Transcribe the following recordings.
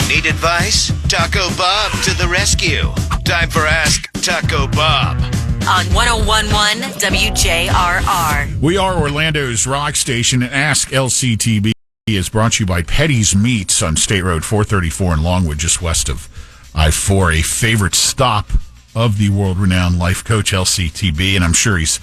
Need advice? Taco Bob to the rescue. Time for Ask Taco Bob. On 101.1 WJRR. We are Orlando's rock station, and Ask LCTB is brought to you by Petty's Meats on State Road 434 in Longwood, just west of I-4, a favorite stop of the world-renowned Life Coach LCTB, and I'm sure he's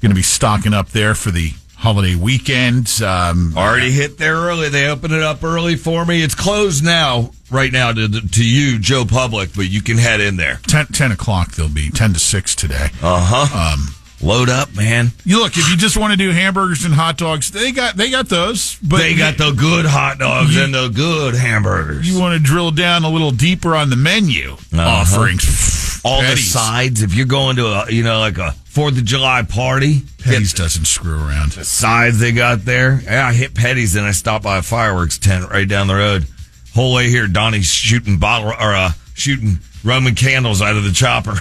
going to be stocking up there for the holiday weekend. Already hit there early. They opened it up early for me. It's closed now, right now, to you, Joe Public, but you can head in there. 10 o'clock they'll be, 10 to 6 today. Load up, man. You look, if you just want to do hamburgers and hot dogs, they got those. But they got the good hot dogs and the good hamburgers. You want to drill down a little deeper on the menu offerings. All Petty's. the sides. If you're going to like a 4th of July party, Petty's doesn't screw around. The sides they got there. Yeah, I hit Petty's and I stopped by a fireworks tent right down the road. Whole way here, Donnie's shooting shooting Roman candles out of the chopper.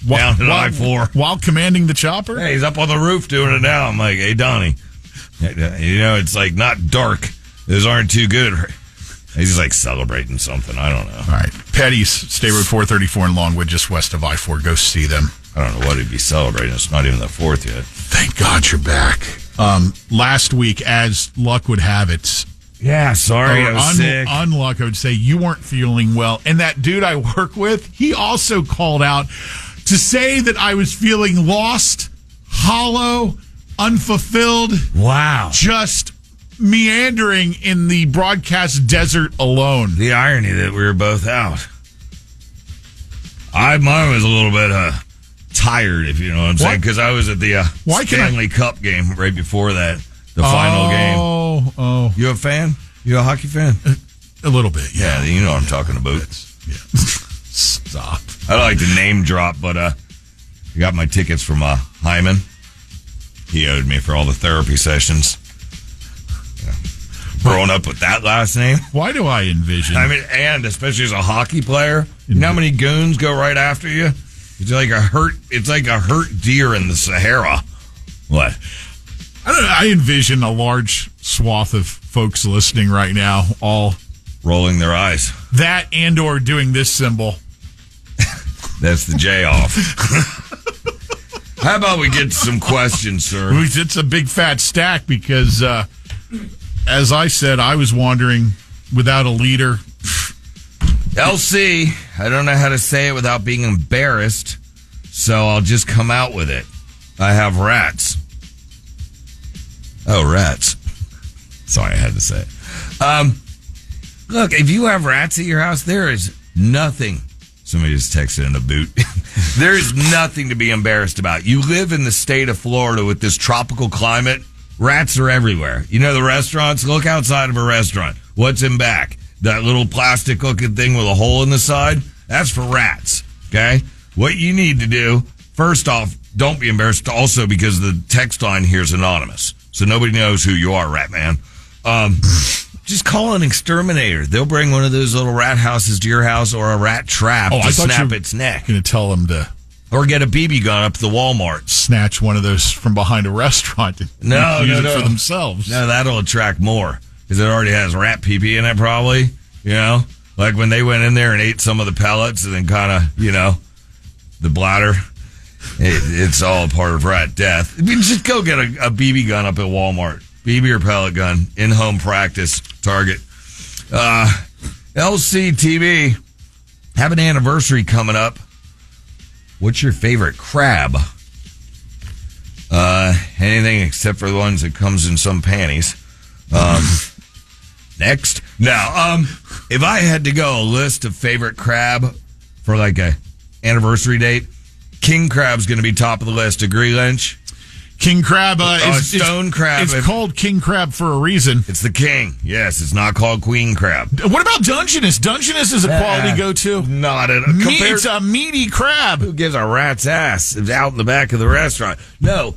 Down at I-4. While commanding the chopper? Hey, he's up on the roof doing it now. I'm like, hey, Donnie, it's like not dark. Those aren't too good. He's just like celebrating something. I don't know. All right. Petty's, State Road 434 in Longwood, just west of I-4. Go see them. I don't know what he'd be celebrating. It's not even the 4th yet. Thank God you're back. Last week, as luck would have it, yeah, sorry, I was sick. Unluck, I would say, you weren't feeling well. And that dude I work with, he also called out to say that I was feeling lost, hollow, unfulfilled. Wow. Just meandering in the broadcast desert alone. The irony that we were both out. Mine was a little bit tired, if you know what I'm saying, because I was at the Stanley Cup game right before that, the final game. Oh. You a fan? You a hockey fan? A little bit, yeah. Yeah, you know what I'm talking about. Stop. I don't like to name drop, but I got my tickets from Hyman. He owed me for all the therapy sessions. Yeah. Growing up with that last name. Why do I envision? I mean, and especially as a hockey player, you know how many goons go right after you? It's like a hurt deer in the Sahara. What? I don't know. I envision a large swath of folks listening right now, all rolling their eyes. That and or doing this symbol. That's the J off. How about we get to some questions, sir? It's a big fat stack because, as I said, I was wandering without a leader. LC, I don't know how to say it without being embarrassed, so I'll just come out with it. I have rats. Oh, rats. Sorry, I had to say it. Look, if you have rats at your house, there is nothing. Somebody just texted in a boot. There's nothing to be embarrassed about. You live in the state of Florida with this tropical climate. Rats are everywhere. You know the restaurants? Look outside of a restaurant. What's in back? That little plastic looking thing with a hole in the side? That's for rats. Okay? What you need to do, first off, don't be embarrassed. Also, because the text line here is anonymous. So nobody knows who you are, rat man. Just call an exterminator. They'll bring one of those little rat houses to your house or a rat trap to snap its neck. Going to tell them to... Or get a BB gun up at the Walmart. Snatch one of those from behind a restaurant and use it for themselves. No, that'll attract more. Because it already has rat pee-pee in it, probably. You know? Like when they went in there and ate some of the pellets and then kind of, the bladder. It's all part of rat death. I mean, just go get a BB gun up at Walmart. BB or pellet gun. In-home practice. Target. LCTB. Have an anniversary coming up. What's your favorite crab? Anything except for the ones that comes in some panties. Next. Now, if I had to go a list of favorite crab for like a anniversary date, king crab's going to be top of the list. Agree, Lynch? King crab is stone crab. It's called king crab for a reason. It's the king. Yes, it's not called queen crab. What about Dungeness? Dungeness is a quality go-to. Not at it's a meaty crab. Who gives a rat's ass? It's out in the back of the restaurant. No,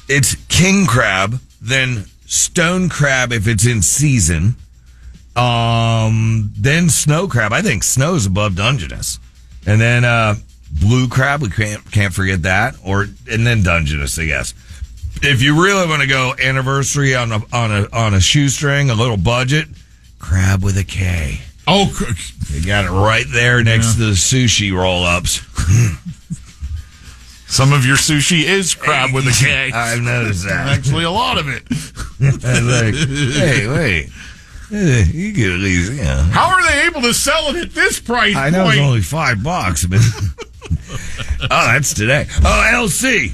it's king crab, then stone crab if it's in season, then snow crab. I think snow's above Dungeness, and then blue crab, we can't forget that, and then Dungeness, I guess. If you really want to go anniversary on a shoestring, a little budget, Crab with a K. Oh, You got it right there next to the sushi roll-ups. some of your sushi is crab with a K. I've noticed that. Actually, a lot of it. I was like, hey, wait. You get at least, How are they able to sell it at this price I know point? it's only $5, but oh, that's today. Oh, LC,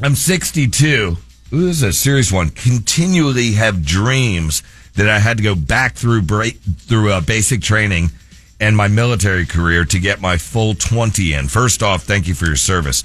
I'm 62. Ooh, this is a serious one. Continually have dreams that I had to go back through basic training and my military career to get my full 20 in. First off, thank you for your service.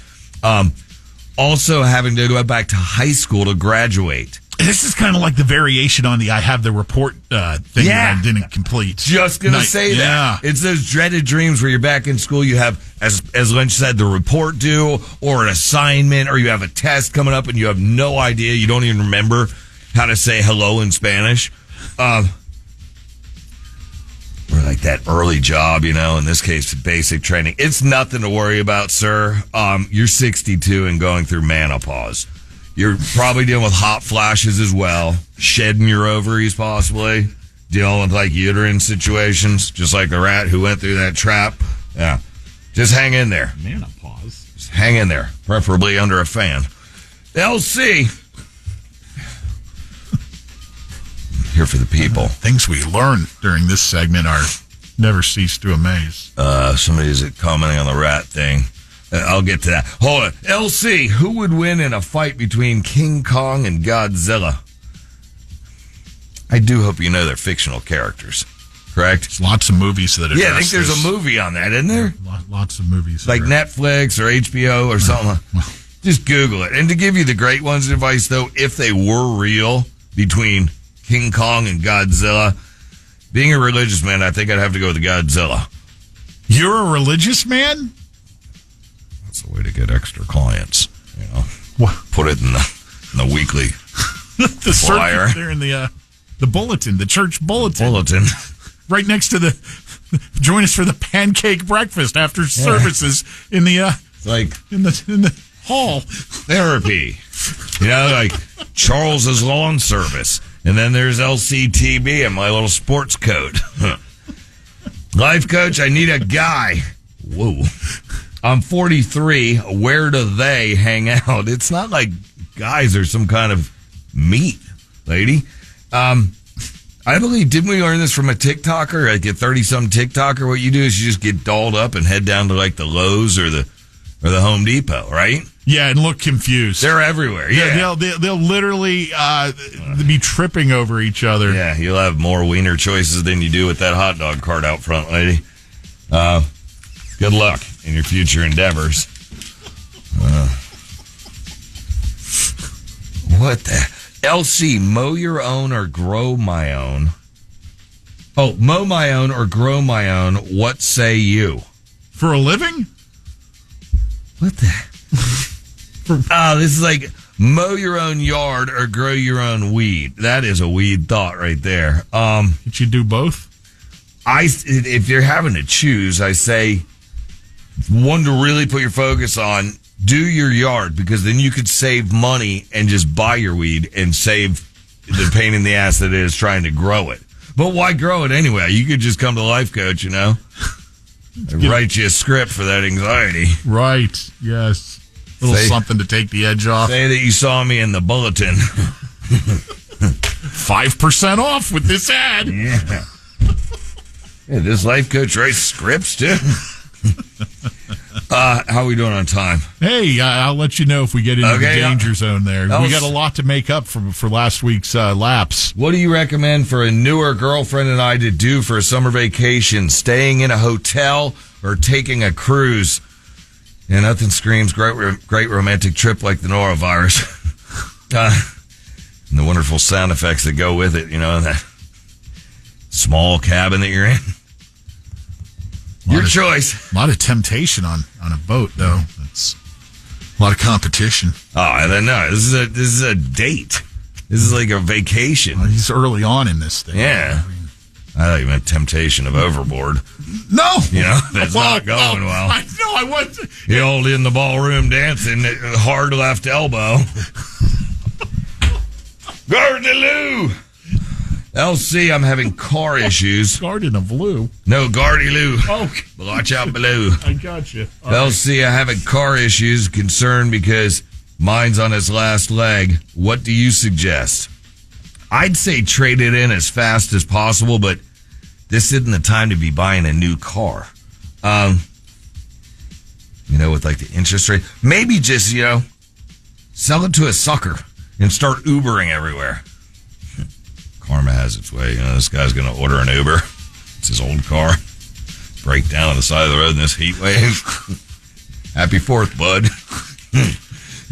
Also having to go back to high school to graduate. This is kind of like the variation on the I have the report thing that I didn't complete. Just going to say that. It's those dreaded dreams where you're back in school. You have, as Lynch said, the report due or an assignment, or you have a test coming up and you have no idea. You don't even remember how to say hello in Spanish. Or like that early job, in this case, basic training. It's nothing to worry about, sir. You're 62 and going through menopause. You're probably dealing with hot flashes as well, shedding your ovaries possibly, dealing with like uterine situations, just like the rat who went through that trap. Yeah. Just hang in there. Menopause. Just hang in there, preferably under a fan. LC. Here for the people. Things we learn during this segment are never cease to amaze. Somebody's commenting on the rat thing. I'll get to that. Hold on. LC, who would win in a fight between King Kong and Godzilla? I do hope you know they're fictional characters, correct? There's lots of movies that address I think there's this. a movie on that, isn't there? Lots of movies. Like Netflix or HBO or something. Just Google it. And to give you the great ones advice, though, if they were real between King Kong and Godzilla, being a religious man, I think I'd have to go with the Godzilla. You're a religious man? That's a way to get extra clients, What? Put it in the weekly The flyer. circuit there in the bulletin, the church bulletin. Right next to the join us for the pancake breakfast after services in the like in the hall. Therapy. Like Charles's lawn service. And then there's LCTB and my little sports coat. Life coach, I need a guy. Whoa. I'm 43. Where do they hang out? It's not like guys are some kind of meat, lady. I believe, didn't we learn this from a TikToker? Like a 30-some TikToker? What you do is you just get dolled up and head down to like the Lowe's or the Home Depot, right? Yeah, and look confused. They're everywhere. Yeah, they'll literally be tripping over each other. Yeah, you'll have more wiener choices than you do with that hot dog cart out front, lady. Good luck in your future endeavors. What the? LC, mow your own or grow my own? Oh, mow my own or grow my own. What say you? For a living? What the? This is like mow your own yard or grow your own weed. That is a weed thought right there. Did you do both? If you're having to choose, I say one to really put your focus on, do your yard, because then you could save money and just buy your weed and save the pain in the ass that it is trying to grow it. But why grow it anyway? You could just come to Life Coach, write you a script for that anxiety. Right, yes. A little something to take the edge off. Say that you saw me in the bulletin. 5% off with this ad. Yeah. This Life Coach writes scripts, too. How are we doing on time? Hey, I'll let you know if we get into the danger zone there. We got a lot to make up for last week's lapse. What do you recommend for a newer girlfriend and I to do for a summer vacation? Staying in a hotel or taking a cruise? And nothing screams great romantic trip like the norovirus. And the wonderful sound effects that go with it, that small cabin that you're in. Your choice. A lot of temptation on a boat, though. It's a lot of competition. Oh, I don't know. This is a date. This is like a vacation. Well, he's early on in this thing. Yeah. I thought you meant temptation of overboard. No. That's not going well. I know, I wasn't. The old in the ballroom dancing, hard left elbow. Gardaloo. LC, I'm having car issues. Garden of Lou. No, Gardy Lou. Oh, Watch out below. I got you. LC, I'm having car issues, concerned because mine's on its last leg. What do you suggest? I'd say trade it in as fast as possible, but this isn't the time to be buying a new car. With like the interest rate, maybe just, sell it to a sucker and start Ubering everywhere. Karma has its way. This guy's going to order an Uber. It's his old car. Break down on the side of the road in this heat wave. Happy 4th, bud.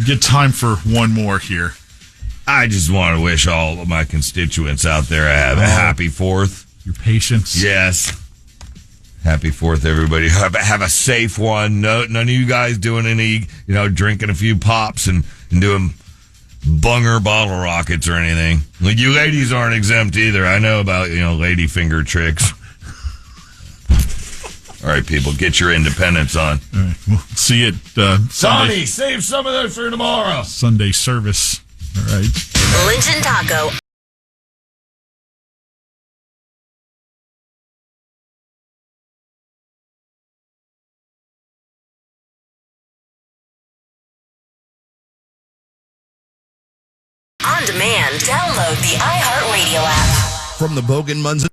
Get time for one more here. I just want to wish all of my constituents out there a happy 4th. Your patience. Yes. Happy 4th, everybody. Have a safe one. No, none of you guys doing any, drinking a few pops and doing bunger bottle rockets or anything. Like, you ladies aren't exempt either. I know about, lady finger tricks. All right, people, get your independence on. All right, we'll see it Sonny, save some of those for tomorrow. Sunday service. All right. Lynch and Taco. On demand, download the iHeartRadio app. From the Bogan Munz